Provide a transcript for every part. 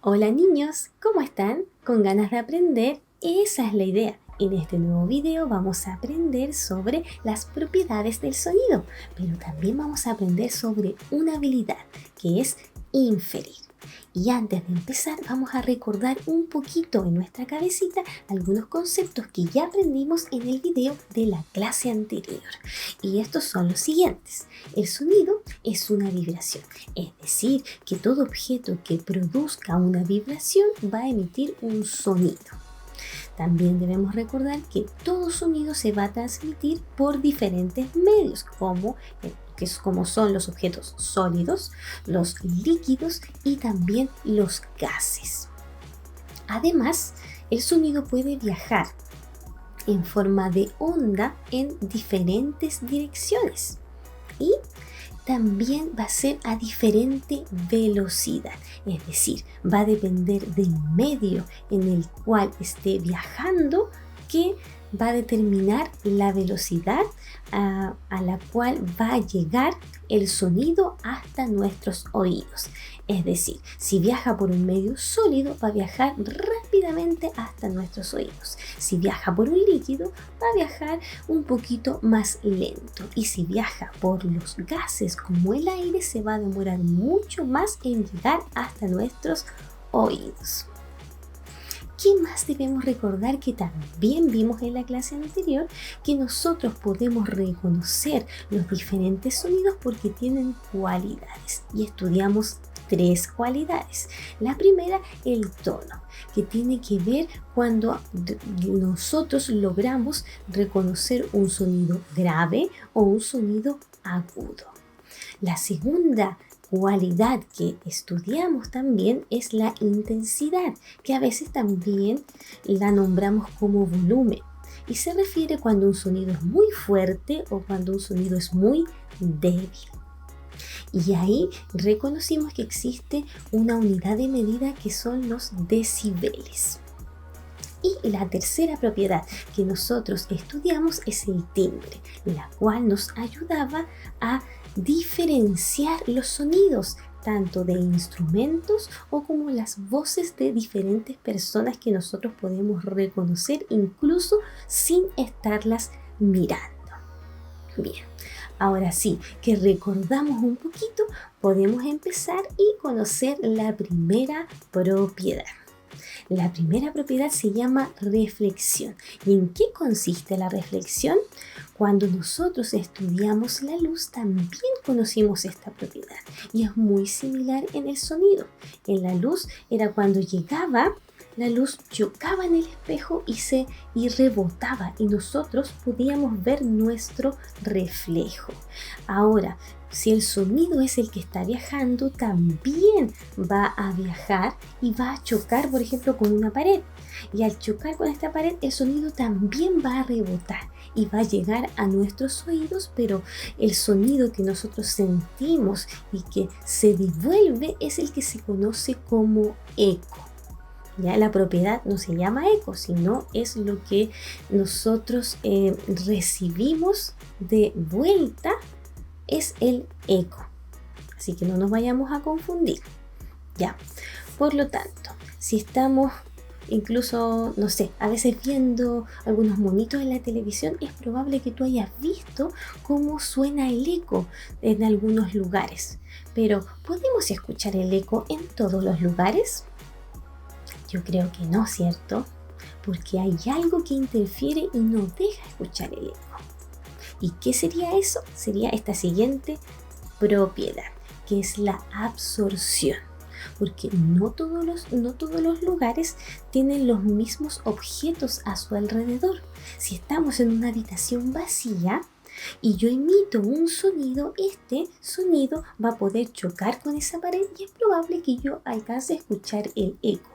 Hola niños, ¿cómo están? ¿Con ganas de aprender? Esa es la idea. En este nuevo video vamos a aprender sobre las propiedades del sonido, pero también vamos a aprender sobre una habilidad que es inferir. Y antes de empezar vamos a recordar un poquito en nuestra cabecita algunos conceptos que ya aprendimos en el video de la clase anterior. Y estos son los siguientes. El sonido es una vibración, es decir, que todo objeto que produzca una vibración va a emitir un sonido. También debemos recordar que todo sonido se va a transmitir por diferentes medios, como son los objetos sólidos, los líquidos y también los gases. Además, el sonido puede viajar en forma de onda en diferentes direcciones y también va a ser a diferente velocidad, es decir, va a depender del medio en el cual esté viajando que va a determinar la velocidad a la cual va a llegar el sonido hasta nuestros oídos. Es decir, si viaja por un medio sólido, va a viajar rápidamente hasta nuestros oídos. Si viaja por un líquido, va a viajar un poquito más lento. Y si viaja por los gases como el aire, se va a demorar mucho más en llegar hasta nuestros oídos. ¿Qué más debemos recordar que también vimos en la clase anterior? Que nosotros podemos reconocer los diferentes sonidos porque tienen cualidades y estudiamos 3 cualidades. La primera, el tono, que tiene que ver cuando nosotros logramos reconocer un sonido grave o un sonido agudo. La segunda cualidad que estudiamos también es la intensidad, que a veces también la nombramos como volumen. Y se refiere cuando un sonido es muy fuerte o cuando un sonido es muy débil. Y ahí reconocimos que existe una unidad de medida que son los decibeles. Y la tercera propiedad que nosotros estudiamos es el timbre, la cual nos ayudaba a diferenciar los sonidos, tanto de instrumentos o como las voces de diferentes personas que nosotros podemos reconocer incluso sin estarlas mirando. Bien, ahora sí que recordamos un poquito, podemos empezar y conocer la primera propiedad. La primera propiedad se llama reflexión. ¿Y en qué consiste la reflexión? Cuando nosotros estudiamos la luz también conocimos esta propiedad y es muy similar en el sonido. En la luz era cuando llegaba, la luz chocaba en el espejo y rebotaba y nosotros podíamos ver nuestro reflejo. Ahora, si el sonido es el que está viajando, también va a viajar y va a chocar, por ejemplo, con una pared. Y al chocar con esta pared, el sonido también va a rebotar y va a llegar a nuestros oídos, pero el sonido que nosotros sentimos y que se devuelve es el que se conoce como eco. Ya la propiedad no se llama eco, sino es lo que nosotros recibimos de vuelta, es el eco. Así que no nos vayamos a confundir. Ya, por lo tanto, si estamos incluso, no sé, a veces viendo algunos monitos en la televisión, es probable que tú hayas visto cómo suena el eco en algunos lugares. Pero, ¿podemos escuchar el eco en todos los lugares? Yo creo que no, ¿cierto? Porque hay algo que interfiere y no deja escuchar el eco. ¿Y qué sería eso? Sería esta siguiente propiedad, que es la absorción. Porque no todos los lugares tienen los mismos objetos a su alrededor. Si estamos en una habitación vacía y yo emito un sonido, este sonido va a poder chocar con esa pared y es probable que yo alcance a escuchar el eco.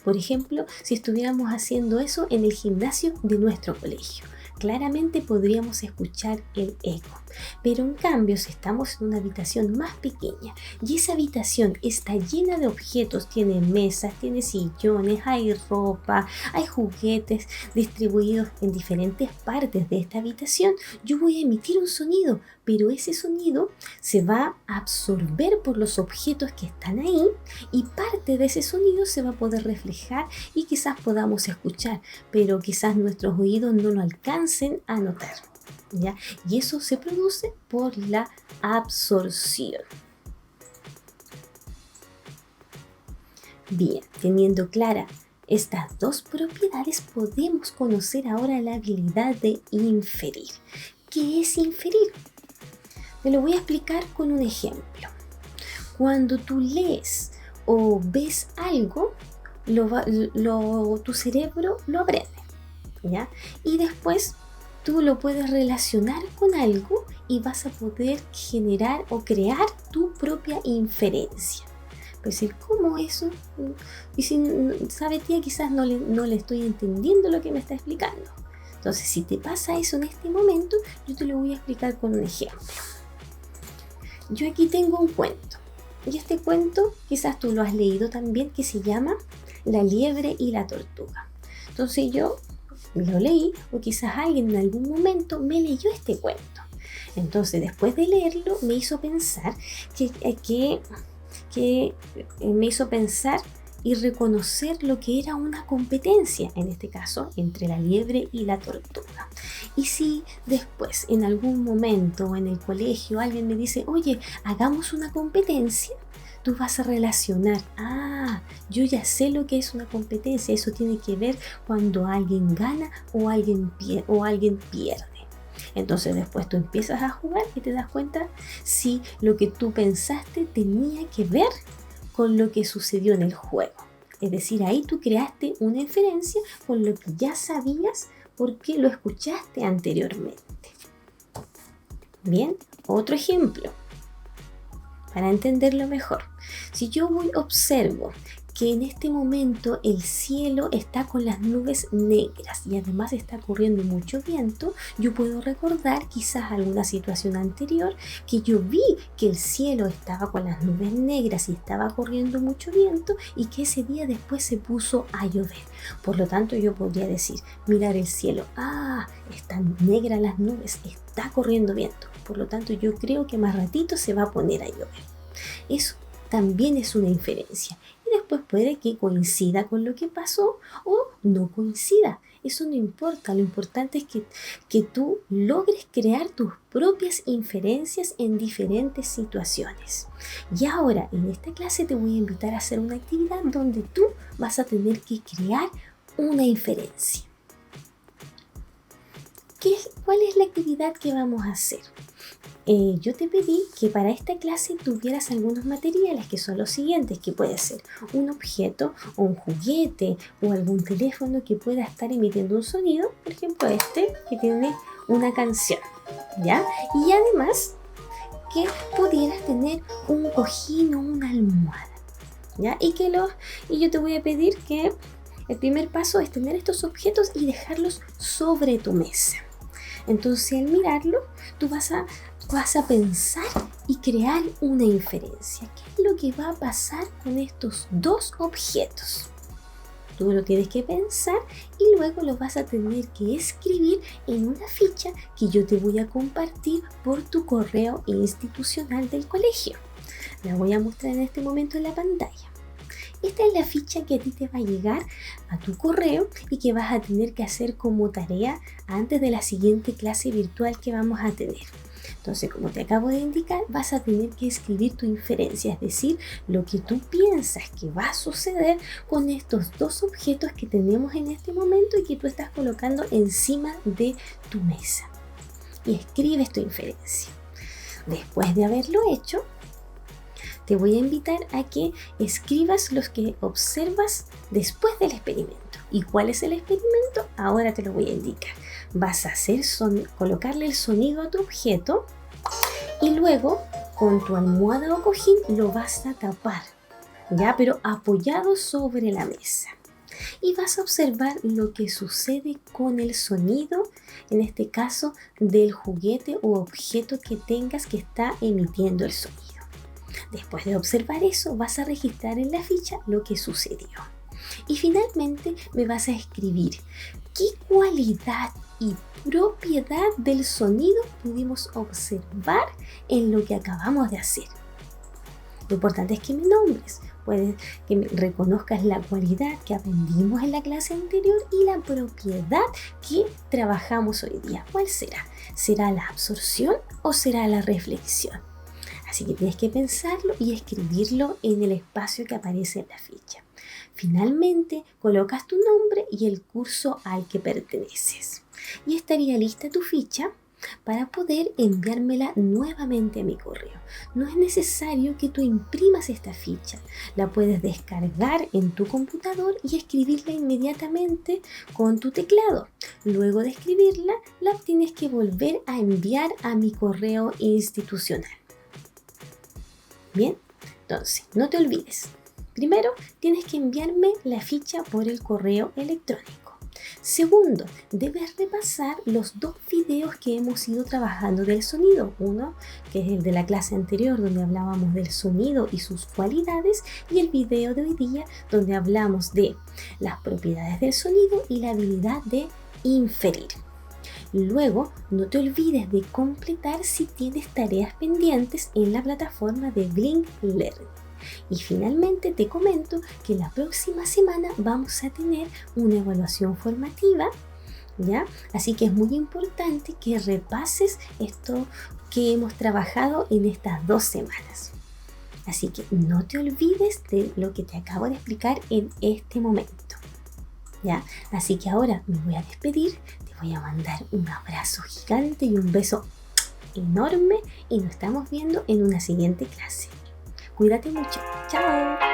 Por ejemplo, si estuviéramos haciendo eso en el gimnasio de nuestro colegio. claramente podríamos escuchar el eco. Pero en cambio, si estamos en una habitación más pequeña y esa habitación está llena de objetos, tiene mesas, tiene sillones, hay ropa, hay juguetes distribuidos en diferentes partes de esta habitación, yo voy a emitir un sonido, pero ese sonido se va a absorber por los objetos que están ahí y parte de ese sonido se va a poder reflejar y quizás podamos escuchar, pero quizás nuestros oídos no lo alcancen a notar, ¿ya? Y eso se produce por la absorción. Bien, teniendo clara estas dos propiedades, podemos conocer ahora la habilidad de inferir. ¿Qué es inferir? Te lo voy a explicar con un ejemplo. Cuando tú lees o ves algo, tu cerebro lo aprende, ¿ya? Y después tú lo puedes relacionar con algo y vas a poder generar o crear tu propia inferencia. Es decir, ¿cómo eso? Y si sabe tía, quizás no le estoy entendiendo lo que me está explicando. Entonces, si te pasa eso en este momento, yo te lo voy a explicar con un ejemplo. Yo aquí tengo un cuento. Y este cuento, quizás tú lo has leído también, que se llama La liebre y la tortuga. Entonces yo lo leí, o quizás alguien en algún momento me leyó este cuento. Entonces, después de leerlo, me hizo pensar me hizo pensar y reconocer lo que era una competencia, en este caso, entre la liebre y la tortuga. Y si después, en algún momento en el colegio, alguien me dice, oye, hagamos una competencia, tú vas a relacionar, yo ya sé lo que es una competencia, eso tiene que ver cuando alguien gana o alguien pierde. Entonces después tú empiezas a jugar y te das cuenta si lo que tú pensaste tenía que ver con lo que sucedió en el juego. Es decir, ahí tú creaste una inferencia con lo que ya sabías porque lo escuchaste anteriormente. Bien, otro ejemplo para entenderlo mejor. Si yo observo que en este momento el cielo está con las nubes negras y además está corriendo mucho viento, yo puedo recordar quizás alguna situación anterior que yo vi que el cielo estaba con las nubes negras y estaba corriendo mucho viento y que ese día después se puso a llover. Por lo tanto, yo podría decir, mirar el cielo, están negras las nubes, está corriendo viento. Por lo tanto, yo creo que más ratito se va a poner a llover. Eso también es una inferencia. Y después puede que coincida con lo que pasó o no coincida. Eso no importa. Lo importante es que tú logres crear tus propias inferencias en diferentes situaciones. Y ahora, en esta clase te voy a invitar a hacer una actividad donde tú vas a tener que crear una inferencia. ¿Cuál es la actividad que vamos a hacer? Yo te pedí que para esta clase tuvieras algunos materiales que son los siguientes, que puede ser un objeto o un juguete o algún teléfono que pueda estar emitiendo un sonido, por ejemplo este que tiene una canción, ¿ya? Y además que pudieras tener un cojín o una almohada, ¿ya? Y yo te voy a pedir que el primer paso es tener estos objetos y dejarlos sobre tu mesa. Entonces al mirarlo, tú vas a pensar y crear una inferencia. ¿Qué es lo que va a pasar con estos dos objetos? Tú lo tienes que pensar y luego lo vas a tener que escribir en una ficha que yo te voy a compartir por tu correo institucional del colegio. La voy a mostrar en este momento en la pantalla. Esta es la ficha que a ti te va a llegar a tu correo y que vas a tener que hacer como tarea antes de la siguiente clase virtual que vamos a tener. Entonces, como te acabo de indicar, vas a tener que escribir tu inferencia, es decir, lo que tú piensas que va a suceder con estos dos objetos que tenemos en este momento y que tú estás colocando encima de tu mesa. Y escribes tu inferencia. Después de haberlo hecho, te voy a invitar a que escribas los que observas después del experimento. ¿Y cuál es el experimento? Ahora te lo voy a indicar. Vas a colocarle el sonido a tu objeto y luego con tu almohada o cojín lo vas a tapar, ¿ya? Pero apoyado sobre la mesa. y vas a observar lo que sucede con el sonido, en este caso del juguete o objeto que tengas que está emitiendo el sonido. Después de observar eso, vas a registrar en la ficha lo que sucedió. Y finalmente me vas a escribir qué cualidad y propiedad del sonido pudimos observar en lo que acabamos de hacer. Lo importante es que me nombres, puedes que me reconozcas la cualidad que aprendimos en la clase anterior y la propiedad que trabajamos hoy día. ¿Cuál será? ¿Será la absorción o será la reflexión? Así que tienes que pensarlo y escribirlo en el espacio que aparece en la ficha. Finalmente, colocas tu nombre y el curso al que perteneces. Y estaría lista tu ficha para poder enviármela nuevamente a mi correo. No es necesario que tú imprimas esta ficha. La puedes descargar en tu computador y escribirla inmediatamente con tu teclado. Luego de escribirla, la tienes que volver a enviar a mi correo institucional. Bien, entonces, no te olvides. Primero, tienes que enviarme la ficha por el correo electrónico. Segundo, debes repasar los 2 videos que hemos ido trabajando del sonido. Uno, que es el de la clase anterior, donde hablábamos del sonido y sus cualidades, y el video de hoy día, donde hablamos de las propiedades del sonido y la habilidad de inferir. Luego, no te olvides de completar si tienes tareas pendientes en la plataforma de Blink Learning. Y finalmente te comento que la próxima semana vamos a tener una evaluación formativa, ¿ya? Así que es muy importante que repases esto que hemos trabajado en estas 2 semanas. Así que no te olvides de lo que te acabo de explicar en este momento, ¿ya? Así que ahora me voy a despedir, te voy a mandar un abrazo gigante y un beso enorme y nos estamos viendo en una siguiente clase. Cuídate mucho. Chao.